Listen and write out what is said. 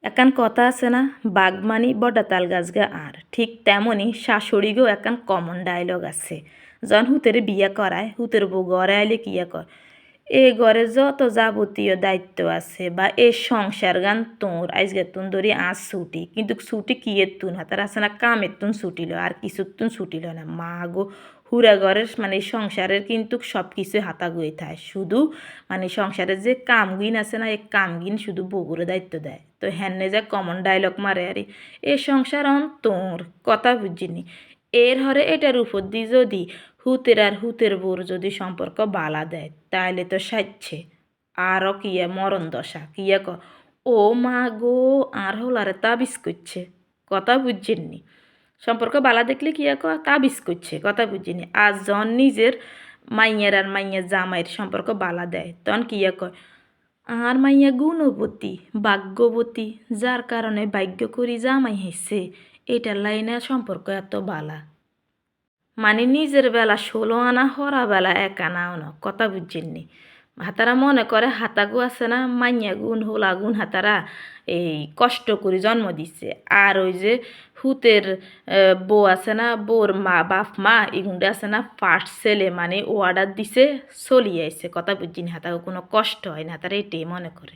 একান কথা আছে না, বাঘ মানি বড় তাল গাছ গা আর ঠিক তেমনই শাশুড়িগো একান কমন ডায়লগ আছে। যখন হুতের বিয়া করায় হুতের বউ ঘরে আইলে কিয়া কর, এ ঘরে যত যাবতীয় দায়িত্ব আছে বা এ সংসার গান তোর আজকে তুন ধরি আজ ছুটি, কিন্তু ছুটি কিয়ের তুন হাতার আছে না কামের তুন ছুটিল আর কিছুর তুন ছুটিল না মা গো। হুরা ঘরের মানে সংসারের কিন্তু সব কিছু হাতা গুয়ে থাকে, শুধু মানে সংসারের যে কামগিন আছে না এই কামগিন শুধু বগুড়ে দায়িত্ব দেয়। তো হ্যান্নে যা কমন ডায়লগ মারে আরে, এ সংসার অন তোর কথা বুঝিনি। এর হরে এটার উপর দিয়ে যদি হুতের আর হুতের বোর যদি সম্পর্ক বালা দেয় তাইলে তো সাইচ্ছে আরও কিয়া মরণ দশা কিয়া ও মা গো, আর হলারে তাবিজ করছে কথা বুঝছেননি। সম্পর্ক বালা দেখলে কিয়া তাবিজ করছে কথা বুঝিনি। আর জন নিজের মাইয়ের আর মাইয়ের জামাইয়ের সম্পর্ক বালা দেয় তখন কিয়া কয়, আর মাইয়া গুণবতী ভাগ্যবতী, যার কারণে ভাগ্য করি জামাই হেসে, এটার লাইনে সম্পর্ক এত বালা। মানে নিজের বেলা ১৬ আনা হরা বেলা ১ আনাও না কথা বুঝছেননি। হাতারা মনে করে হাতাগু আছে না মাইয়া গুণ হোলা গুণ হাতারা এই কষ্ট করে জন্ম দিচ্ছে, আর ওই যে হুতের বউ আছে না বউর মা বাপ মা এগুন্ডে আছে না ফার্স্ট ছেলে মানে ও অর্ডার দিছে চলিয়ে আইছে কথা বুঝছিনি, হাতাগু কোনো কষ্ট হয় না, হাতারা এটাই মনে করে।